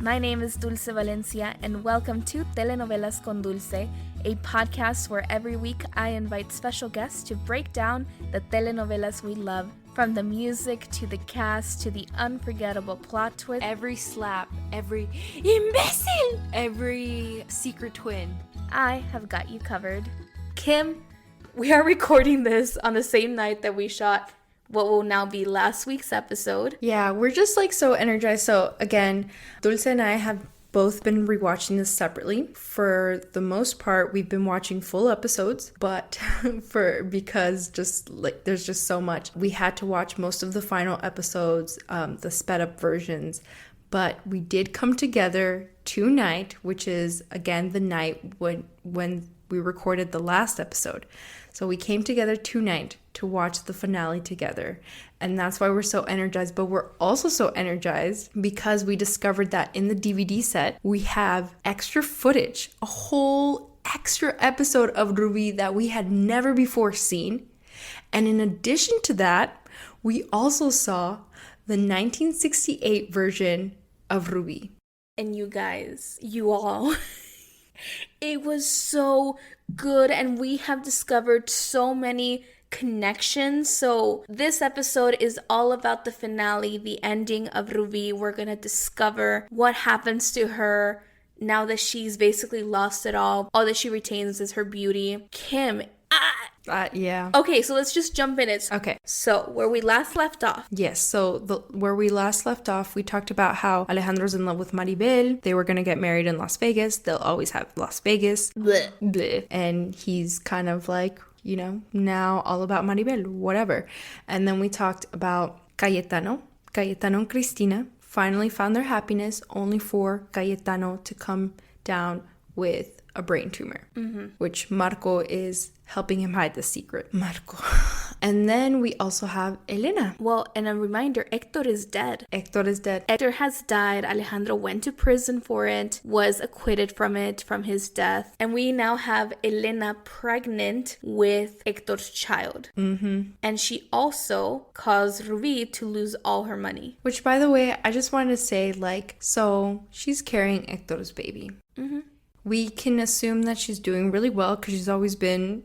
My name is Dulce Valencia, and welcome to Telenovelascondulce, a podcast where every week I invite special guests to break down the telenovelas we love, from the music to the cast to the unforgettable plot twist. Every slap, every imbecile, every secret twin. I have got you covered. Kim, we are recording this on the same night that we shot what will now be last week's episode. Yeah, we're just so energized. So again, Dulce and I have both been rewatching this separately. For the most part, we've been watching full episodes, but because there's just so much. We had to watch most of the final episodes, the sped up versions, but we did come together tonight, which is again the night when we recorded the last episode. So we came together tonight to watch the finale together. And that's why we're so energized. But we're also so energized because we discovered that in the DVD set, we have extra footage, a whole extra episode of Rubi that we had never before seen. And in addition to that, we also saw the 1968 version of Rubi. And you guys, you all, it was so good, and we have discovered so many connections. So this episode is all about the finale, the ending of Rubi. We're gonna discover what happens to her now that she's basically lost it all. All that she retains is her beauty. Kim, yeah. Okay, so let's just jump in it. Okay. So where we last left off. Yes, so where we last left off, we talked about how Alejandro's in love with Maribel. They were going to get married in Las Vegas. They'll always have Las Vegas. Blech. Blech. And he's kind of now all about Maribel, whatever. And then we talked about Cayetano and Cristina finally found their happiness, only for Cayetano to come down with a brain tumor, which Marco is helping him hide the secret. Marco. And then we also have Elena. Well, and a reminder, Hector is dead. Hector has died. Alejandro went to prison for it, was acquitted from his death. And we now have Elena pregnant with Hector's child. And she also caused Rubi to lose all her money. Which, by the way, I just wanted to say, so she's carrying Hector's baby. We can assume that she's doing really well because she's always been,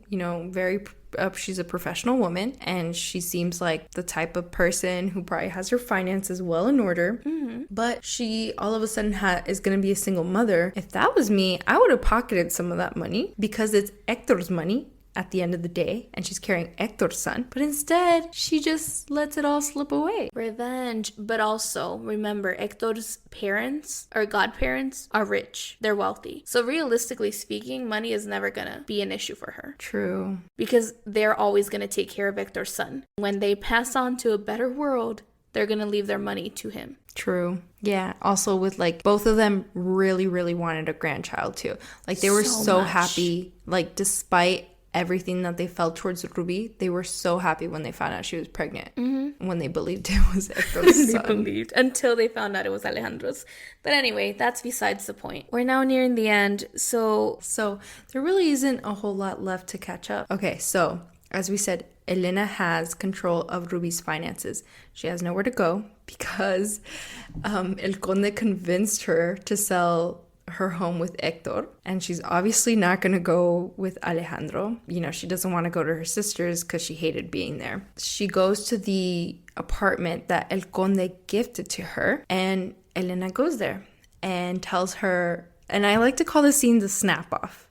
she's a professional woman, and she seems like the type of person who probably has her finances well in order. But she all of a sudden is going to be a single mother. If that was me, I would have pocketed some of that money because it's Hector's money at the end of the day, and she's carrying Hector's son. But instead, she just lets it all slip away. Revenge. But also, remember, Hector's parents, or godparents, are rich. They're wealthy. So realistically speaking, money is never gonna be an issue for her. True. Because they're always gonna take care of Hector's son. When they pass on to a better world, they're gonna leave their money to him. True. Yeah. Also with both of them really, really wanted a grandchild too. They were so happy, despite everything that they felt towards Rubi, they were so happy when they found out she was pregnant. When they believed it was Hector's son. Until they found out it was Alejandro's. But anyway, that's besides the point. We're now nearing the end, so there really isn't a whole lot left to catch up. Okay, so as we said, Elena has control of Rubi's finances. She has nowhere to go because El Conde convinced her to sell her home with Hector, and she's obviously not going to go with Alejandro. She doesn't want to go to her sister's because she hated being there. She goes to the apartment that El Conde gifted to her, and Elena goes there and tells her, and I like to call this scene the snap off,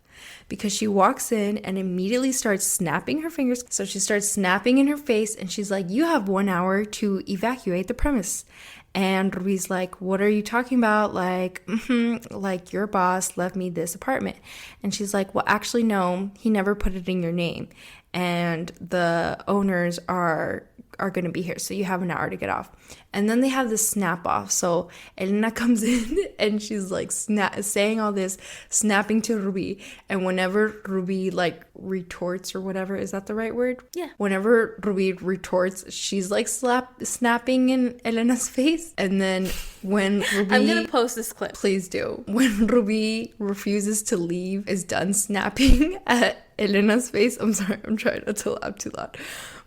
because she walks in and immediately starts snapping her fingers. So she starts snapping in her face, and she's like, "You have 1 hour to evacuate the premise." And Rubi's like, "What are you talking about? Your boss left me this apartment." And she's like, "Well, actually, no, he never put it in your name. And the owners are going to be here, so you have an hour to get off." And then they have this snap off. So Elena comes in and she's saying all this, snapping to Rubi. And whenever Rubi retorts, or whatever, is that the right word? Yeah. Whenever Rubi retorts, she's snapping in Elena's face. And then when Rubi, I'm gonna post this clip. Please do. When Rubi refuses to leave, is done snapping at Elena's face. I'm sorry, I'm trying not to laugh too loud.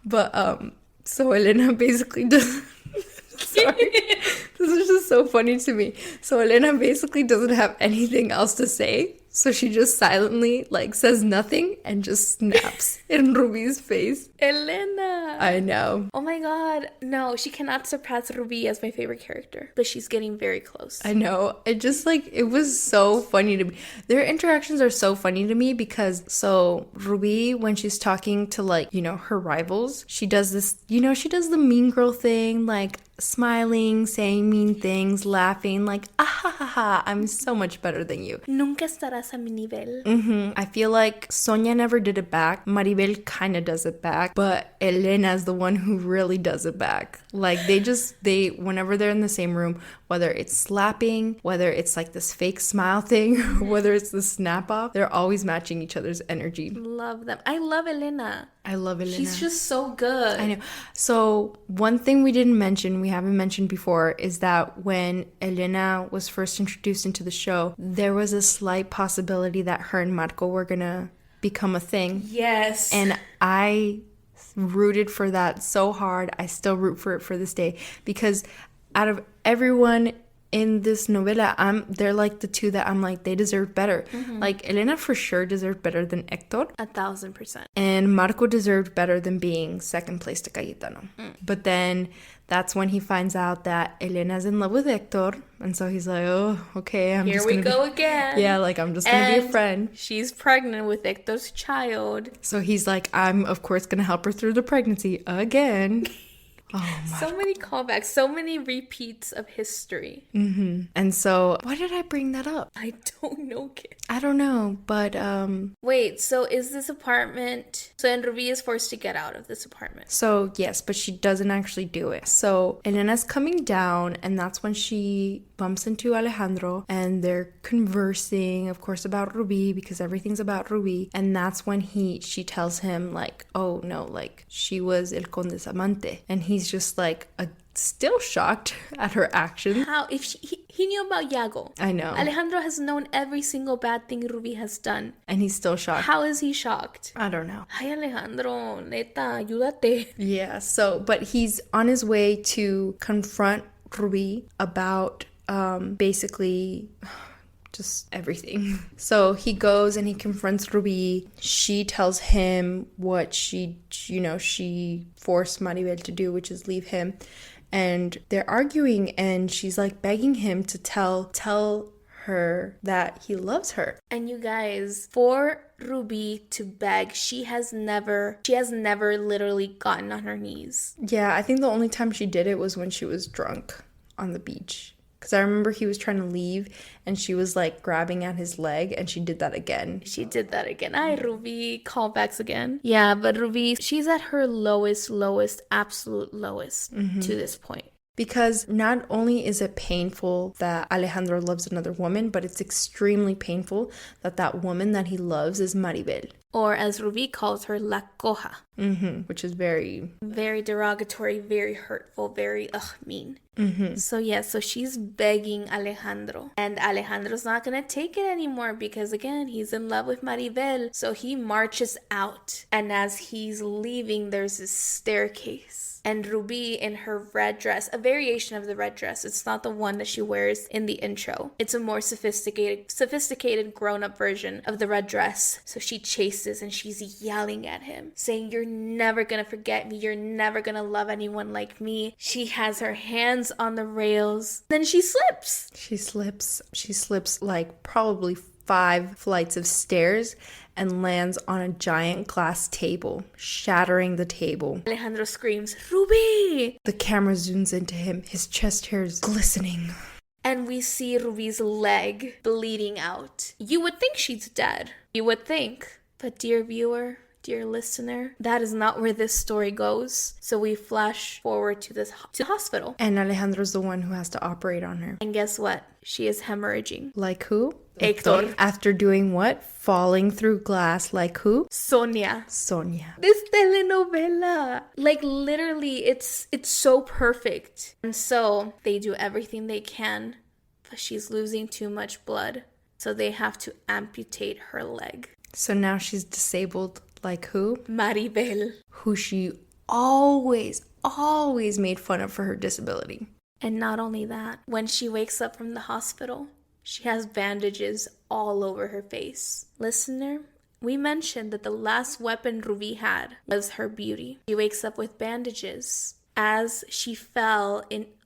But so Elena basically does Sorry. This is just so funny to me. So Elena basically doesn't have anything else to say. So she just silently, like, says nothing and just snaps in Ruby's face. Elena. I know. Oh my god. No, she cannot surpass Ruby as my favorite character. But she's getting very close. I know. It just, like, it was so funny to me. Their interactions are so funny to me because, so, Ruby, when she's talking to, like, you know, her rivals, she does this, you know, she does the mean girl thing, like, smiling, saying mean things, laughing, like, ah ha ha ha, I'm so much better than you. Nunca estarás a mi nivel. I feel like Sonia never did it back. Maribel kind of does it back, but Elena's the one who really does it back. Like, they, whenever they're in the same room, whether it's slapping, whether it's like this fake smile thing, whether it's the snap off, they're always matching each other's energy. Love them. I love Elena. I love Elena. She's just so good. I know. So one thing we haven't mentioned before, is that when Elena was first introduced into the show, there was a slight possibility that her and Marco were gonna become a thing. Yes. And I rooted for that so hard. I still root for it for this day, because out of everyone in this novela, they're like the two that I'm like, they deserve better. Like, Elena for sure deserved better than Hector. 1000%. And Marco deserved better than being second place to Cayetano. But then that's when he finds out that Elena's in love with Hector. And so he's like, oh, okay, I'm Here just we gonna go again. Yeah, like, I'm just gonna be a friend. She's pregnant with Hector's child. So he's like, I'm of course gonna help her through the pregnancy again. Oh my. So many callbacks, so many repeats of history. And so, why did I bring that up? I don't know, kid. I don't know, but Wait, so is this apartment... So then Ruby is forced to get out of this apartment. so yes, but she doesn't actually do it. So Elena's coming down, and that's when she bumps into Alejandro, and they're conversing, of course, about Ruby, because everything's about Ruby. And that's when she tells him, like, oh no, like, she was El Conde's amante. And he's just like still shocked at her actions. How? If he knew about Yago. I know. Alejandro has known every single bad thing Ruby has done. And he's still shocked. How is he shocked? I don't know. Ay, Alejandro, neta, ayúdate. Yeah, so, but he's on his way to confront Ruby about basically just everything. So he goes and he confronts Ruby. She tells him what she forced Maribel to do, which is leave him. And they're arguing, and she's like begging him to tell her that he loves her. And you guys, for Ruby to beg, she has never literally gotten on her knees. Yeah, I think the only time she did it was when she was drunk on the beach. Because I remember he was trying to leave, and she was like grabbing at his leg, and she did that again. Ay, Ruby, callbacks again. Yeah, but Ruby, she's at her lowest, absolute lowest to this point. Because not only is it painful that Alejandro loves another woman, but it's extremely painful that woman that he loves is Maribel. Or as Ruby calls her, La Coja. Which is very... very derogatory, very hurtful, very, mean. So she's begging Alejandro. And Alejandro's not gonna take it anymore because, again, he's in love with Maribel. So he marches out. And as he's leaving, there's this staircase. And Ruby in her red dress, a variation of the red dress. It's not the one that she wears in the intro. It's a more sophisticated grown-up version of the red dress. So she chases and she's yelling at him, saying, you're never gonna forget me. You're never gonna love anyone like me. She has her hands on the rails. Then she slips. She slips like probably 5 flights of stairs and lands on a giant glass table, shattering the table. Alejandro screams, Ruby! The camera zooms into him, his chest hairs glistening. And we see Ruby's leg bleeding out. You would think she's dead. You would think. But dear viewer, dear listener, that is not where this story goes. So we flash forward to the hospital. And Alejandro's the one who has to operate on her. And guess what? She is hemorrhaging. Like who? Hector. After doing what? Falling through glass. Like who? Sonia. This telenovela. Like, literally, it's so perfect. And so they do everything they can, but she's losing too much blood. So they have to amputate her leg. So now she's disabled. Like who? Maribel. Who she always always made fun of for her disability. And not only that, when she wakes up from the hospital, she has bandages all over her face. Listener, we mentioned that the last weapon Rubi had was her beauty. She wakes up with bandages. As she fell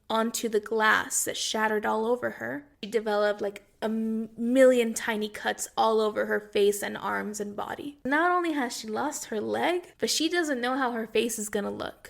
onto the glass that shattered all over her, she developed like a million tiny cuts all over her face and arms and body. Not only has she lost her leg, but she doesn't know how her face is gonna look.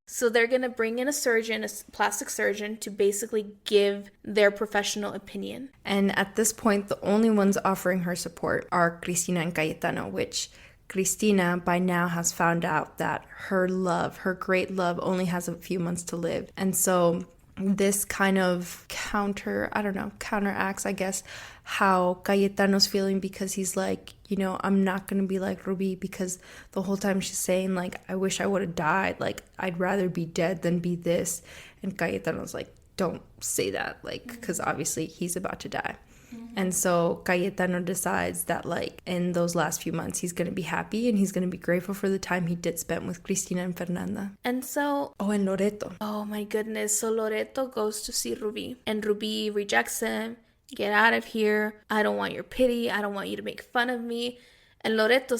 So they're going to bring in a surgeon, a plastic surgeon, to basically give their professional opinion. And at this point, the only ones offering her support are Cristina and Cayetano, which Cristina by now has found out that her love, her great love, only has a few months to live. And so this kind of counteracts, I guess, how Cayetano's feeling, because he's like, you know, I'm not going to be like Rubi, because the whole time she's saying, like, I wish I would have died. Like, I'd rather be dead than be this. And Cayetano's like, don't say that, like, because obviously he's about to die. And so Cayetano decides that, like, in those last few months, he's going to be happy and he's going to be grateful for the time he did spend with Cristina and Fernanda. And so... and Loreto. Oh my goodness. So Loreto goes to see Rubi. And Rubi rejects him. Get out of here. I don't want your pity. I don't want you to make fun of me. And Loreto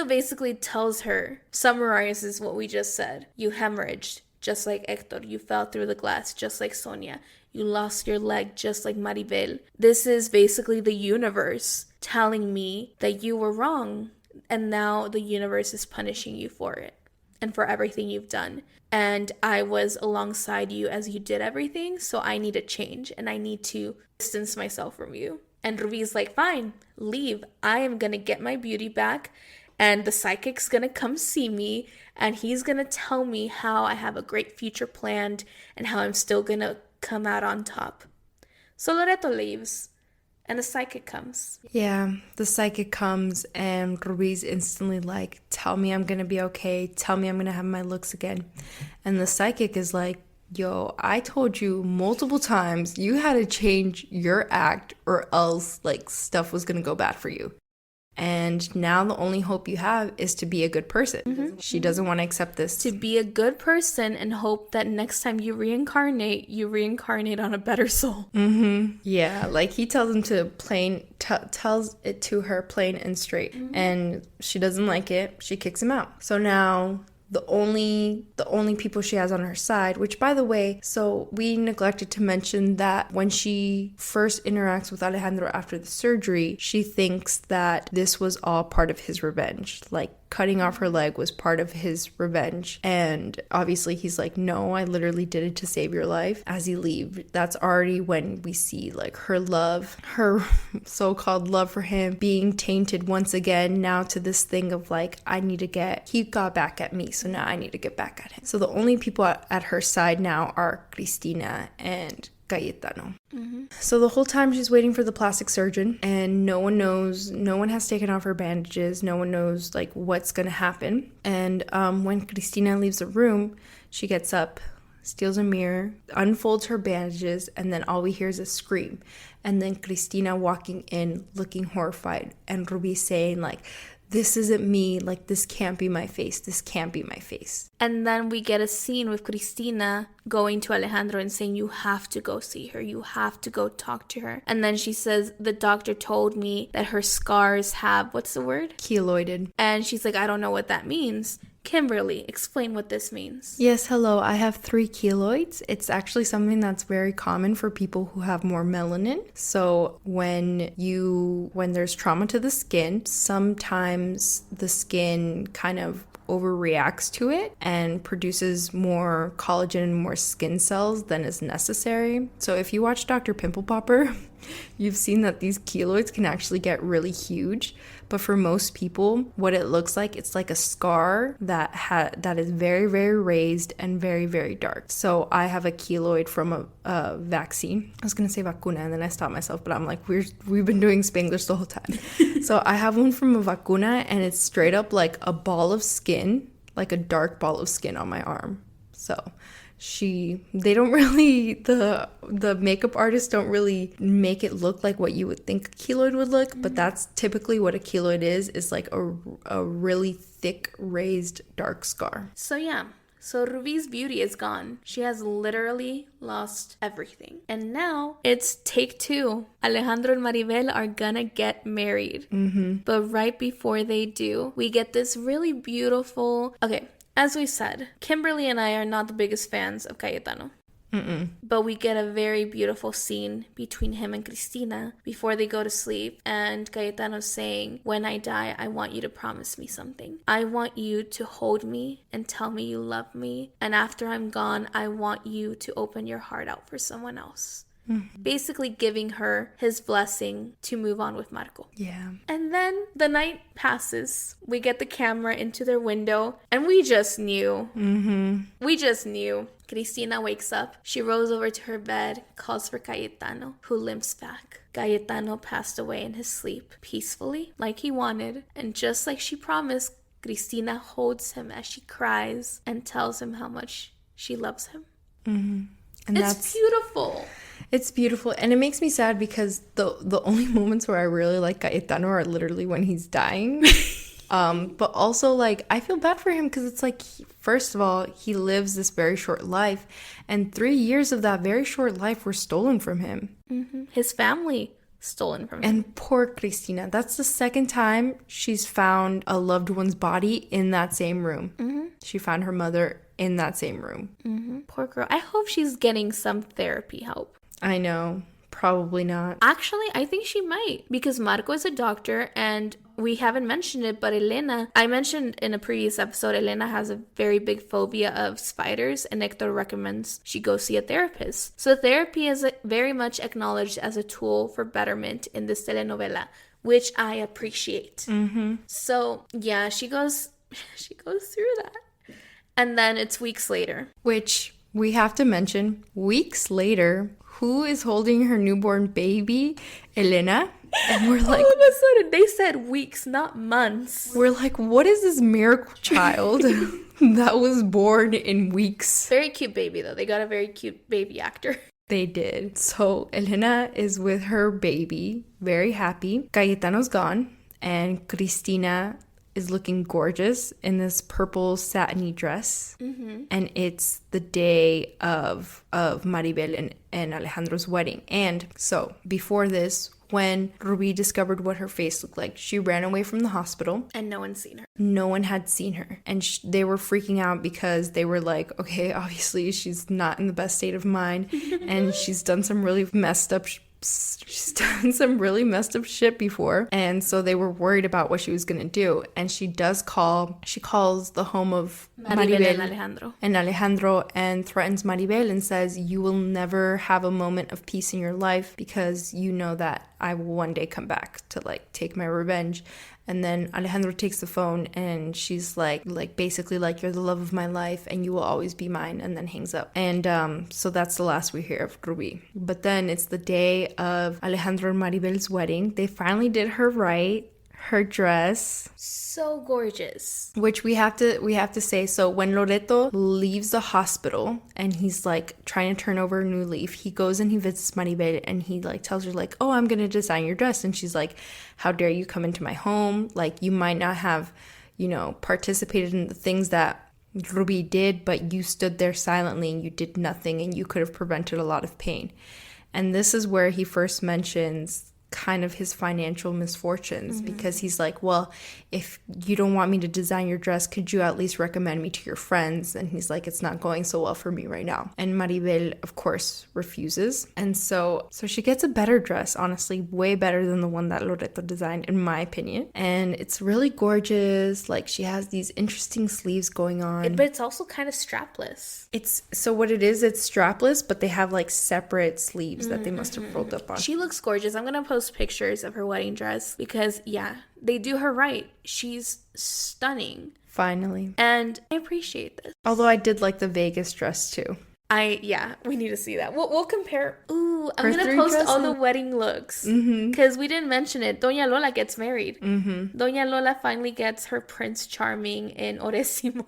basically tells her, summarizes what we just said. You hemorrhaged, just like Hector. You fell through the glass, just like Sonia. You lost your leg just like Maribel. This is basically the universe telling me that you were wrong. And now the universe is punishing you for it and for everything you've done. And I was alongside you as you did everything. So I need to change and I need to distance myself from you. And Rubi's like, fine, leave. I am going to get my beauty back. And the psychic's going to come see me. And he's going to tell me how I have a great future planned and how I'm still going to come out on top. So Loreto leaves and the psychic comes. Yeah, the psychic comes and Rubi's instantly like, tell me I'm gonna be okay, tell me I'm gonna have my looks again. And the psychic is like, yo, I told you multiple times you had to change your act or else like stuff was gonna go bad for you. And now the only hope you have is to be a good person. She doesn't want to accept this. To be a good person and hope that next time you reincarnate on a better soul. Yeah, like he tells him to tells it to her plain and straight. And she doesn't like it. She kicks him out. So now the only people she has on her side, which by the way, so we neglected to mention that when she first interacts with Alejandro after the surgery, she thinks that this was all part of his revenge. Like cutting off her leg was part of his revenge. And obviously he's like, no, I literally did it to save your life. As he leaves, that's already when we see like her love, her so-called love for him being tainted once again now to this thing of like, he got back at me, so now I need to get back at him. So the only people at her side now are Cristina and Cayetano. So the whole time she's waiting for the plastic surgeon and no one has taken off her bandages, no one knows like what's gonna happen. And when Cristina leaves the room, she gets up, steals a mirror, unfolds her bandages, and then all we hear is a scream. And then Cristina walking in looking horrified and Rubi saying like, this isn't me, like this can't be my face, this can't be my face. And then we get a scene with Cristina going to Alejandro and saying, you have to go see her, you have to go talk to her. And then she says, the doctor told me that her scars have, what's the word? Keloided. And she's like, I don't know what that means. Kimberly, explain what this means. Yes, hello. I have 3 keloids. It's actually something that's very common for people who have more melanin. So when there's trauma to the skin, sometimes the skin kind of overreacts to it and produces more collagen and more skin cells than is necessary. So if you watch Dr. Pimple Popper, you've seen that these keloids can actually get really huge. But for most people, what it looks like, it's like a scar that is very, very raised and very, very dark. So I have a keloid from a vaccine. I was going to say vacuna and then I stopped myself, but I'm like, we've been doing Spanglish the whole time. So I have one from a vacuna and it's straight up like a ball of skin, like a dark ball of skin on my arm. So they don't really, the makeup artists don't really make it look like what you would think a keloid would look, but that's typically what a keloid is like a really thick raised dark scar. So yeah, So Rubi's beauty is gone. She has literally lost everything. And now it's take two. Alejandro and Maribel are gonna get married. But right before they do, we get this really beautiful... Okay, as we said, Kimberly and I are not the biggest fans of Cayetano. But we get a very beautiful scene between him and Cristina before they go to sleep, and Cayetano's saying, when I die, I want you to promise me something. I want you to hold me and tell me you love me, and after I'm gone, I want you to open your heart out for someone else. Basically giving her his blessing to move on with Marco. Yeah. And then the night passes. We get the camera into their window, and we just knew. We just knew. Cristina wakes up. She rolls over to her bed, calls for Cayetano, who limps back. Cayetano passed away in his sleep, peacefully, like he wanted. And just like she promised, Cristina holds him as she cries and tells him how much she loves him. And it's beautiful. It's beautiful, and it makes me sad because the only moments where I really like Cayetano are literally when he's dying. But also, like, I feel bad for him because it's like, first of all, he lives this very short life, and 3 years of that very short life were stolen from him. His family stolen from him. And poor Cristina. That's the second time she's found a loved one's body in that same room. She found her mother in that same room. Poor girl. I hope she's getting some therapy help. I know. Probably not. Actually, I think she might, because Marco is a doctor, and we haven't mentioned it, but Elena, I mentioned in a previous episode, Elena has a very big phobia of spiders, and Hector recommends she go see a therapist. So therapy is very much acknowledged as a tool for betterment in this telenovela, which I appreciate. So yeah, she goes through that. And then it's weeks later. Which we have to mention, weeks later, who is holding her newborn baby? Elena. And we're like... All of a sudden, they said weeks, not months. We're like, what is this miracle child that was born in weeks? Very cute baby, though. They got a very cute baby actor. They did. So Elena is with her baby, very happy. Cayetano's gone, and Cristina is looking gorgeous in this purple satiny dress. And it's the day of Maribel and Alejandro's wedding. And so before this, when Rubi discovered what her face looked like, she ran away from the hospital. And no one's seen her. No one had seen her. And they were freaking out because they were like, okay, obviously she's not in the best state of mind. And she's done some really messed up shit before, and so they were worried about what she was gonna do. And she calls the home of Maribel and Alejandro and threatens Maribel and says, you will never have a moment of peace in your life because you know that I will one day come back to like take my revenge. And then Alejandro takes the phone and she's like basically like, you're the love of my life and you will always be mine, and then hangs up. And so that's the last we hear of Rubi. But then it's the day of Alejandro and Maribel's wedding. They finally did her right. Her dress, so gorgeous. Which we have to say. So when Loreto leaves the hospital and he's like trying to turn over a new leaf, he goes and he visits Maribel and he like tells her like, oh, I'm gonna design your dress. And she's like, how dare you come into my home? Like, you might not have, participated in the things that Rubi did, but you stood there silently and you did nothing, and you could have prevented a lot of pain. And this is where he first mentions kind of his financial misfortunes, because he's like, well, if you don't want me to design your dress, could you at least recommend me to your friends? And he's like, it's not going so well for me right now. And Maribel, of course, refuses. And so she gets a better dress, honestly, way better than the one that Loreto designed, in my opinion. And it's really gorgeous. Like, she has these interesting sleeves going on. But it's also kind of strapless. It's strapless, but they have like separate sleeves that they must have rolled up on. She looks gorgeous. I'm gonna post pictures of her wedding dress because they do her right. She's stunning. Finally. And I appreciate this. Although I did like the Vegas dress too. We need to see that. We'll compare. Ooh, I'm gonna post all the wedding looks because we didn't mention it. Doña Lola gets married. Doña Lola finally gets her Prince Charming in Oresimo.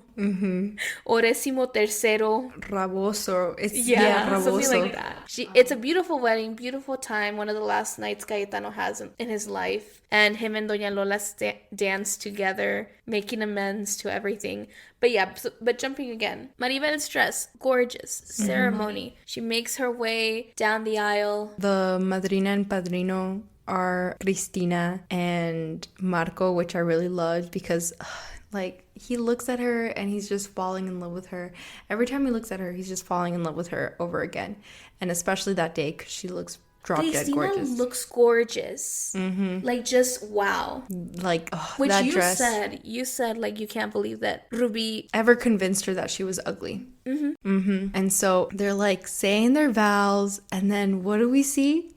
Oresimo Tercero. Raboso. Raboso. Something like that. Uh-huh. It's a beautiful wedding, beautiful time. One of the last nights Cayetano has in his life. And him and Doña Lola dance together, making amends to everything. But yeah, but jumping again. Maribel's dress, gorgeous. Ceremony. She makes her way down the aisle. The madrina and padrino are Cristina and Marco, which I really loved because like he looks at her and he's just falling in love with her. Every time he looks at her, he's just falling in love with her over again. And especially that day because she looks drop dead gorgeous. Cristina looks gorgeous. Like just wow. Like which that you dress. You said like you can't believe that Ruby ever convinced her that she was ugly. And so they're like saying their vows, and then what do we see?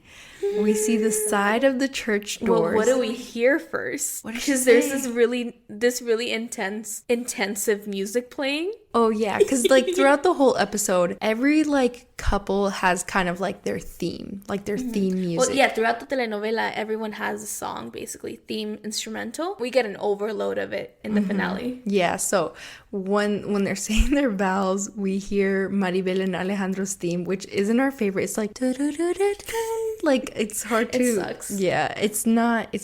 We see the side of the church doors. Well, what do we hear first? Because there's this really intensive music playing. Oh yeah, because like throughout the whole episode, every like couple has kind of like their theme, theme music. Well, yeah, throughout the telenovela, everyone has a song, basically theme instrumental. We get an overload of it in the finale. Yeah, so when they're saying their vows, we hear Maribel and Alejandro's theme, which isn't our favorite. It's like like it's hard to. It sucks. Yeah, it's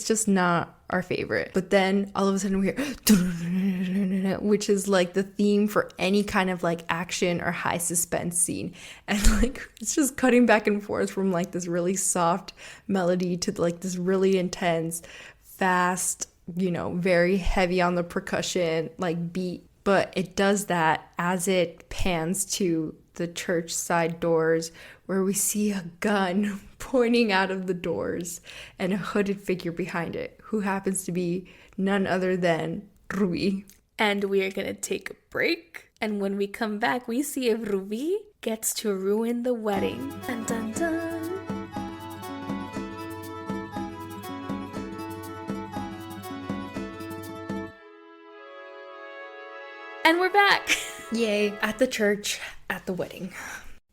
just not our favorite. But then all of a sudden we hear which is like the theme for any kind of like action or high suspense scene, and like it's just cutting back and forth from like this really soft melody to like this really intense, fast, very heavy on the percussion like beat. But it does that as it pans to the church side doors, where we see a gun pointing out of the doors and a hooded figure behind it, who happens to be none other than Rubi. And we are gonna take a break. And when we come back, we see if Rubi gets to ruin the wedding. Dun dun dun. And we're back. Yay, at the church, at the wedding.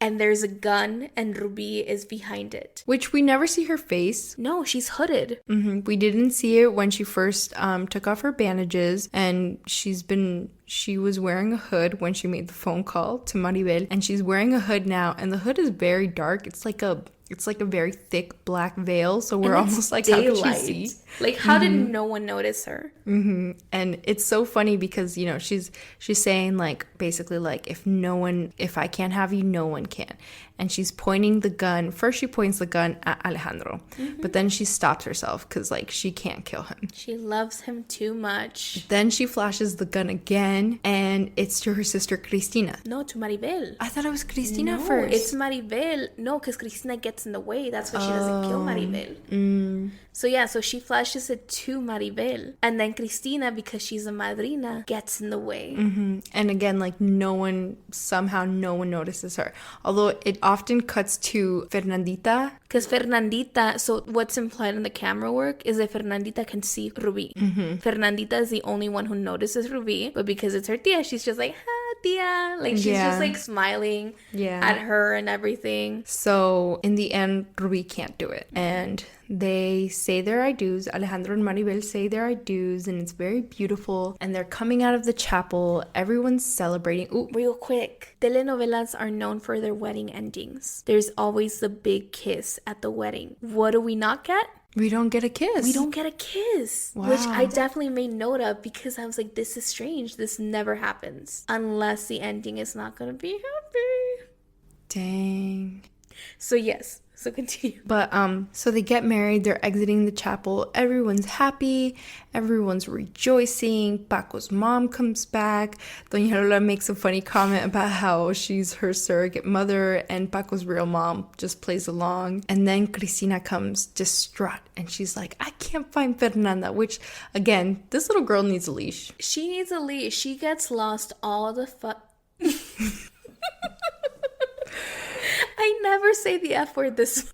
And there's a gun, and Rubi is behind it. Which we never see her face. No, she's hooded. We didn't see it when she first took off her bandages, and she was wearing a hood when she made the phone call to Maribel, and she's wearing a hood now, and the hood is very dark. It's like a very thick black veil, so we're almost like, daylight. how did she see? Like, how did no one notice her? And it's so funny because, she's saying like, basically like, if I can't have you, no one can. And she's pointing the gun. First she points the gun at Alejandro, but then she stops herself because like she can't kill him. She loves him too much. Then she flashes the gun again, and it's to her sister Cristina. No, to Maribel. I thought it was Cristina No, first. it's Maribel. No, because Cristina gets in the way. That's why she doesn't kill Maribel. So yeah, so she flashes it to Maribel. And then Cristina, because she's a madrina, gets in the way. And again, like no one notices her. Although it often cuts to Fernandita. Because Fernandita, so what's implied in the camera work is that Fernandita can see Rubi. Fernandita is the only one who notices Rubi, but because it's her tia, she's just like, ah, tia. Like, she's just like smiling at her and everything. So in the end, Rubi can't do it. And they say their I do's. Alejandro and Maribel say their I do's, and it's very beautiful. And they're coming out of the chapel. Everyone's celebrating. Ooh. Real quick, telenovelas are known for their wedding endings. There's always the big kiss at the wedding. What do we not get? We don't get a kiss. We don't get a kiss. Wow. Which I definitely made note of because I was like, this is strange. This never happens. Unless the ending is not going to be happy. Dang. So yes. So continue. But so they get married, they're exiting the chapel, everyone's happy, everyone's rejoicing. Paco's mom comes back. Doña Lola makes a funny comment about how she's her surrogate mother, and Paco's real mom just plays along. And then Cristina comes distraught, and she's like, I can't find Fernanda, which again, this little girl needs a leash. She needs a leash. She gets lost all the I never say the F word this.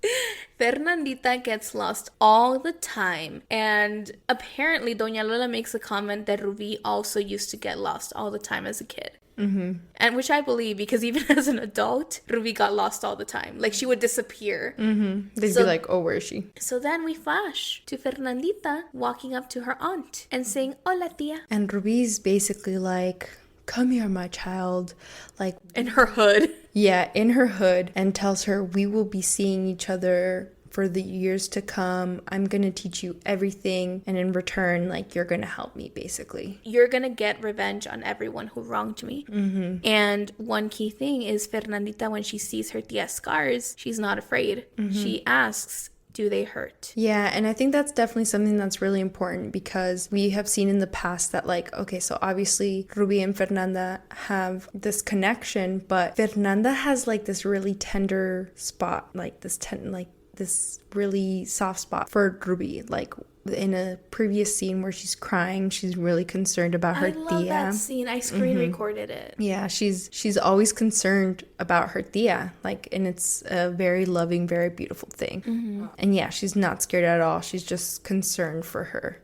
Fernandita gets lost all the time. And apparently, Doña Lola makes a comment that Rubi also used to get lost all the time as a kid. And which I believe, because even as an adult, Rubi got lost all the time. Like, she would disappear. They'd be like, oh, where is she? So then we flash to Fernandita walking up to her aunt and saying, hola, tia. And Rubi's basically like, come here, my child. Like, in her hood. Yeah, in her hood, and tells her we will be seeing each other for the years to come. I'm gonna teach you everything, and in return, like, you're gonna help me, basically. You're gonna get revenge on everyone who wronged me. And one key thing is Fernandita, when she sees her tia's scars, she's not afraid. She asks, do they hurt? Yeah, and I think that's definitely something that's really important, because we have seen in the past that, like, okay, so obviously Ruby and Fernanda have this connection, but Fernanda has like this really tender spot, like this really soft spot for Ruby. Like, in a previous scene where she's crying, she's really concerned about her I love tia. that scene. I screen recorded it. Yeah, she's always concerned about her tia, like, and it's a very loving, very beautiful thing. And yeah, she's not scared at all. She's just concerned for her.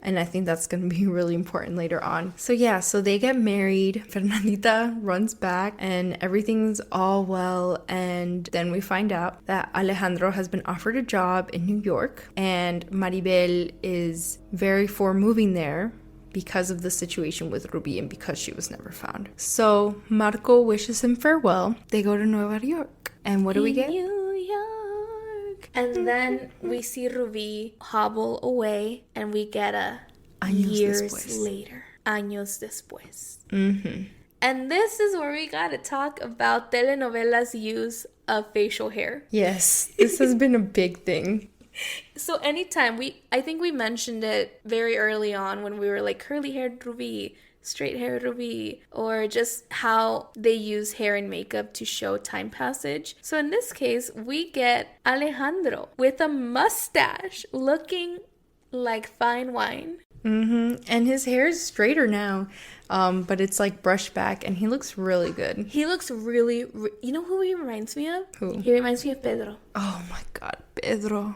And I think that's going to be really important later on. So yeah, so they get married. Fernandita runs back and everything's all well. And then we find out that Alejandro has been offered a job in New York, and Maribel is very for moving there because of the situation with Ruby and because she was never found. So Marco wishes him farewell. They go to Nueva York. And what do we get? New York. And then we see Ruby hobble away, and we get a Años years después. later. Años después. And this is where we gotta talk about telenovelas' use of facial hair. Yes, this has been a big thing. So anytime I think we mentioned it very early on when we were like curly-haired Ruby, straight-haired Ruby, or just how they use hair and makeup to show time passage. So in this case, we get Alejandro with a mustache looking like fine wine. And his hair is straighter now, but it's like brushed back, and he looks really good. He looks really, you know who he reminds me of? Who? He reminds me of Pedro. Oh my God, Pedro.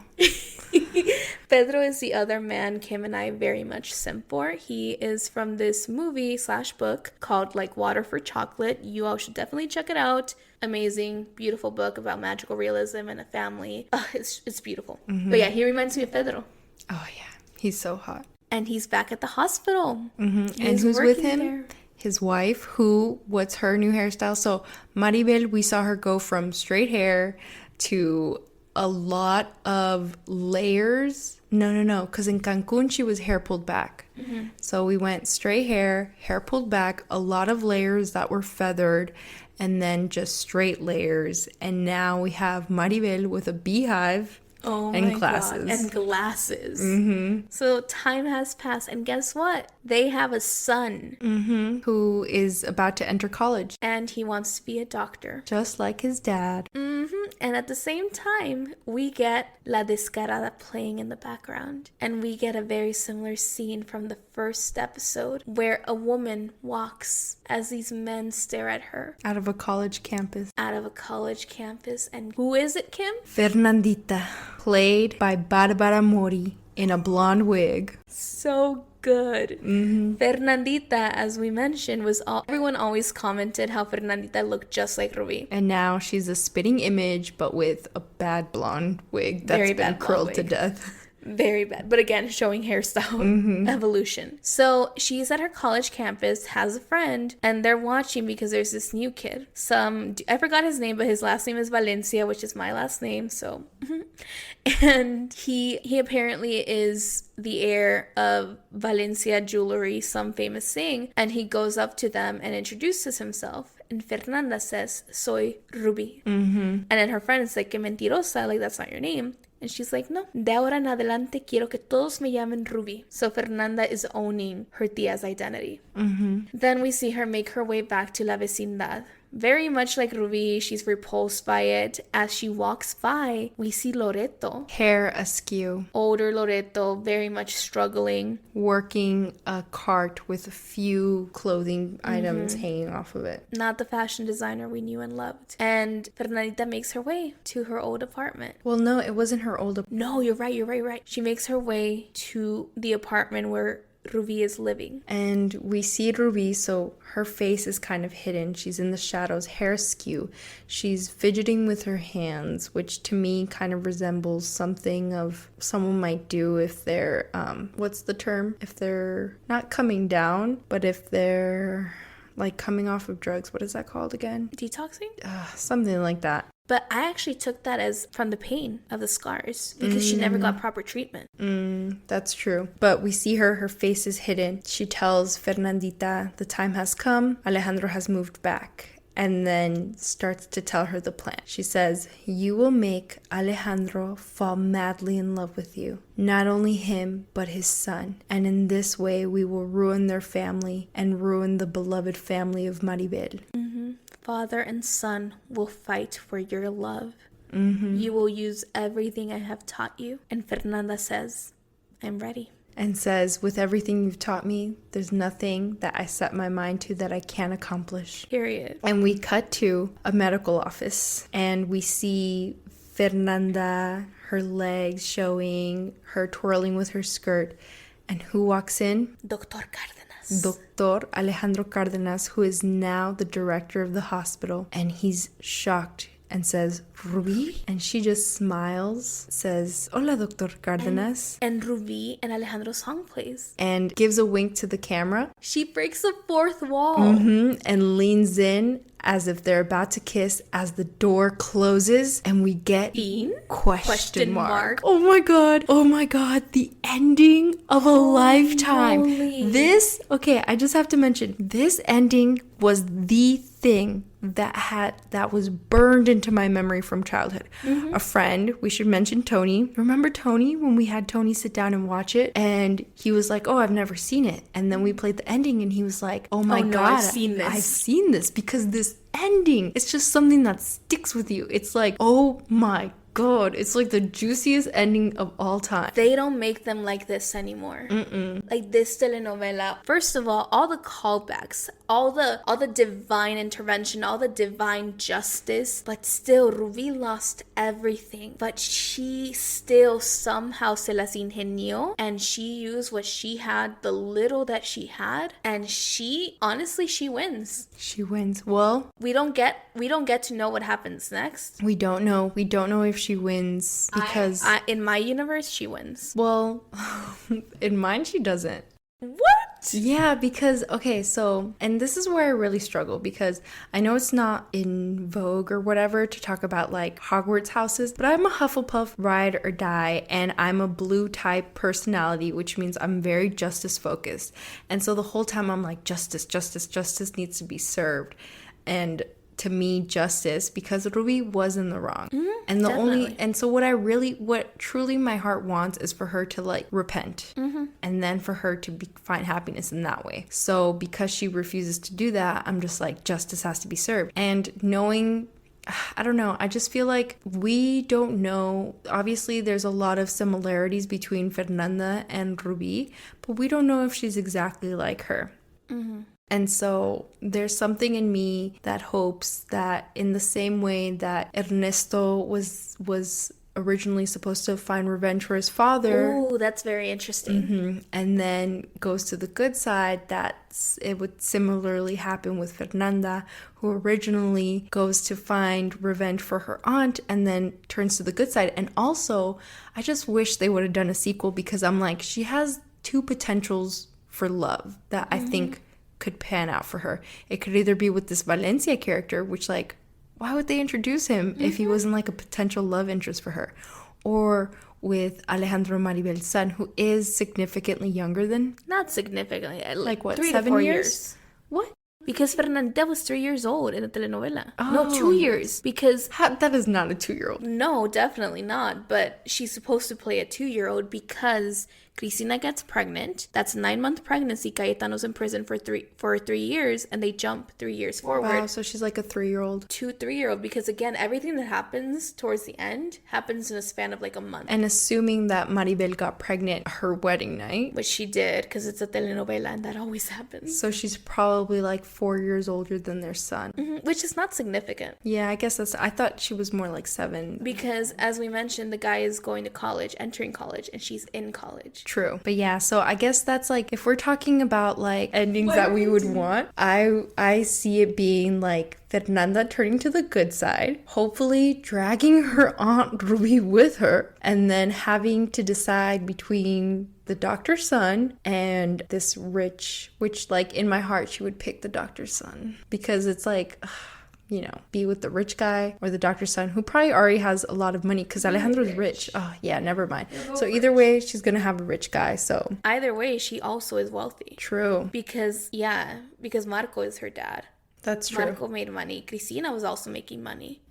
Pedro is the other man Kim and I very much simp for. He is from this movie / book called like Water for Chocolate. You all should definitely check it out. Amazing, beautiful book about magical realism and a family. It's beautiful. But yeah, he reminds me of Pedro. Oh yeah, he's so hot. And he's back at the hospital. And who's with him? There. His wife, what's her new hairstyle? So Maribel, we saw her go from straight hair to a lot of layers. No, because in Cancun she was hair pulled back. So we went straight hair pulled back, a lot of layers that were feathered, and then just straight layers. And now we have Maribel with a beehive. Oh and my glasses. God. And glasses. So time has passed, and guess what? They have a son. Who is about to enter college, And he wants to be a doctor. just like his dad. And at the same time, we get La Descarada playing in the background. And we get a very similar scene from the first episode where a woman walks as these men stare at her Out of a college campus. out of a college campus. And who is it, Kim? Fernandita, played by Barbara Mori in a blonde wig. So good. Fernandita, as we mentioned, everyone always commented how Fernandita looked just like Ruby. And now she's a spitting image, but with a bad blonde wig that's Very been bad blonde curled to wig. death. Very bad. But again, showing hairstyle evolution. So she's at her college campus, has a friend, and they're watching because there's this new kid. I forgot his name, but his last name is Valencia, which is my last name. So, and he apparently is the heir of Valencia Jewelry, some famous thing. And he goes up to them and introduces himself. And Fernanda says, "Soy Ruby." And then her friend is like, "Que mentirosa, like that's not your name." And she's like, "No, de ahora en adelante quiero que todos me llamen Ruby." So Fernanda is owning her tia's identity. Then we see her make her way back to La Vecindad. Very much like Ruby, she's repulsed by it. As she walks by, we see Loreto. Hair askew. Older Loreto, very much struggling. Working a cart with a few clothing items hanging off of it. Not the fashion designer we knew and loved. And Fernandita makes her way to her old apartment. Well, no, it wasn't her old apartment. No, you're right. She makes her way to the apartment where Ruby is living. And we see Ruby, so her face is kind of hidden. She's in the shadows, hair askew. She's fidgeting with her hands, which to me kind of resembles something of someone might do if they're, what's the term? If they're not coming down, but if they're like coming off of drugs. What is that called again? Detoxing? Something like that. But I actually took that as from the pain of the scars because she never got proper treatment. That's true. But we see her face is hidden. She tells Fernandita the time has come, Alejandro has moved back. And then starts to tell her the plan. She says, you will make Alejandro fall madly in love with you. Not only him, but his son. And in this way, we will ruin their family and ruin the beloved family of Maribel. Father and son will fight for your love. You will use everything I have taught you. And Fernanda says, I'm ready. And says, with everything you've taught me, there's nothing that I set my mind to that I can't accomplish. Period. And we cut to a medical office and we see Fernanda, her legs showing, her twirling with her skirt. And who walks in? Doctor Cárdenas. Doctor Alejandro Cárdenas, who is now the director of the hospital. And he's shocked and says, Rubi? And she just smiles, says, hola, Doctor Cárdenas. And Rubi and Alejandro's song plays. And gives a wink to the camera. She breaks the fourth wall. And leans in as if they're about to kiss as the door closes and we get question mark. Oh my god, the ending of a lifetime. This, okay, I just have to mention, this ending was the thing that was burned into my memory from childhood. A friend, we should mention Tony. Remember Tony when we had Tony sit down and watch it? And he was like, oh, I've never seen it. And then we played the ending and he was like, oh my god, I've seen this. I've seen this because this ending, it's just something that sticks with you. It's like, oh my god, it's like the juiciest ending of all time. They don't make them like this anymore. Like this telenovela, first of all the callbacks, all the divine intervention, all the divine justice, but still Ruby lost everything, but she still somehow se las ingenió and she used what she had, the little that she had, and she wins. She wins. Well, we don't get to know what happens next. We don't know if she wins because in my universe she wins. Well, in mine she doesn't. What? Yeah, because, okay, so, and this is where I really struggle because I know it's not in vogue or whatever to talk about like Hogwarts houses, but I'm a Hufflepuff ride or die and I'm a blue type personality, which means I'm very justice focused. And so the whole time I'm like, justice needs to be served. And to me, justice, because Ruby was in the wrong. And what truly my heart wants is for her to like repent and then for her to find happiness in that way. So because she refuses to do that, I'm just like, justice has to be served. And knowing, I don't know, I just feel like we don't know. Obviously, there's a lot of similarities between Fernanda and Ruby, but we don't know if she's exactly like her. And so there's something in me that hopes that in the same way that Ernesto was originally supposed to find revenge for his father. Oh, that's very interesting. And then goes to the good side, it would similarly happen with Fernanda, who originally goes to find revenge for her aunt and then turns to the good side. And also, I just wish they would have done a sequel because I'm like, she has two potentials for love that I think could pan out for her. It could either be with this Valencia character, which like, why would they introduce him if he wasn't like a potential love interest for her? Or with Alejandro Maribel's son, who is significantly younger than... Not significantly. Like what, 3 7 to 4 years? What? Because Fernanda was 3 years old in the telenovela. No, 2 years. Because... that is not a 2-year-old. No, definitely not. But she's supposed to play a 2-year-old because Cristina gets pregnant. That's a 9-month pregnancy. Cayetano's in prison for 3 years, and they jump 3 years forward. Wow, so she's like a 3-year-old. 3-year-old, because again, everything that happens towards the end happens in a span of like a month. And assuming that Maribel got pregnant her wedding night. Which she did, because it's a telenovela, and that always happens. So she's probably like 4 years older than their son. Which is not significant. Yeah, I guess I thought she was more like 7. Because, as we mentioned, the guy is going to college, entering college, and she's in college. True. But yeah, so I guess that's like, if we're talking about like endings that we would want, I see it being like Fernanda turning to the good side, hopefully dragging her aunt Ruby with her, and then having to decide between the doctor's son and this rich, which like in my heart she would pick the doctor's son, because it's like, you know, be with the rich guy or the doctor's son who probably already has a lot of money because Alejandro's rich. Oh, yeah, never mind. So either way, she's going to have a rich guy. So either way, she also is wealthy. True. Because Marco is her dad. That's true. Marco made money. Cristina was also making money.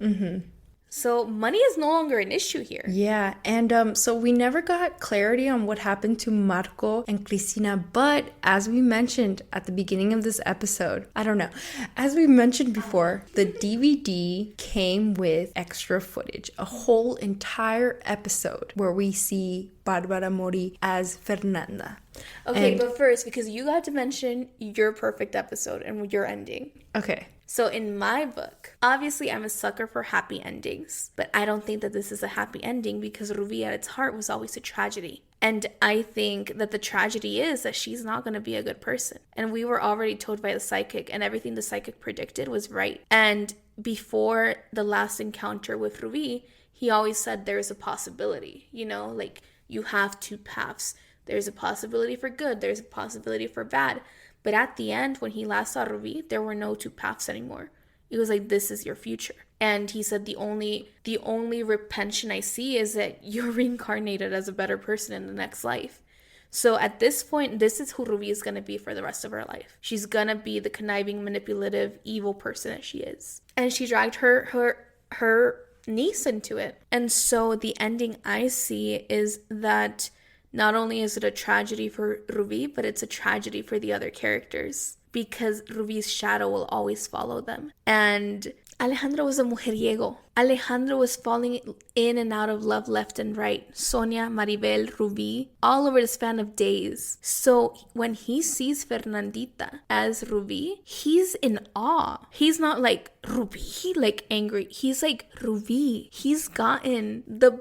So money is no longer an issue here. Yeah, and so we never got clarity on what happened to Marco and Cristina, but as we mentioned at the beginning of this episode, I don't know, as we mentioned before, the DVD came with extra footage, a whole entire episode where we see Barbara Mori as Fernanda. Okay, but first, because you got to mention your perfect episode and your ending. Okay. So in my book, obviously I'm a sucker for happy endings, but I don't think that this is a happy ending because Rubi at its heart was always a tragedy. And I think that the tragedy is that she's not going to be a good person. And we were already told by the psychic, and everything the psychic predicted was right. And before the last encounter with Rubi, he always said there's a possibility, you know, like you have two paths. There's a possibility for good, there's a possibility for bad. But at the end, when he last saw Rubi, there were no two paths anymore. It was like, this is your future. And he said, the only repention I see is that you're reincarnated as a better person in the next life. So at this point, this is who Rubi is going to be for the rest of her life. She's going to be the conniving, manipulative, evil person that she is. And she dragged her niece into it. And so the ending I see is that not only is it a tragedy for Rubi, but it's a tragedy for the other characters because Rubi's shadow will always follow them. And Alejandro was a mujeriego. Alejandro was falling in and out of love left and right. Sonia, Maribel, Rubi, all over the span of days. So when he sees Fernandita as Rubi, he's in awe. He's not like Rubi, like angry. He's like Rubi. He's gotten the...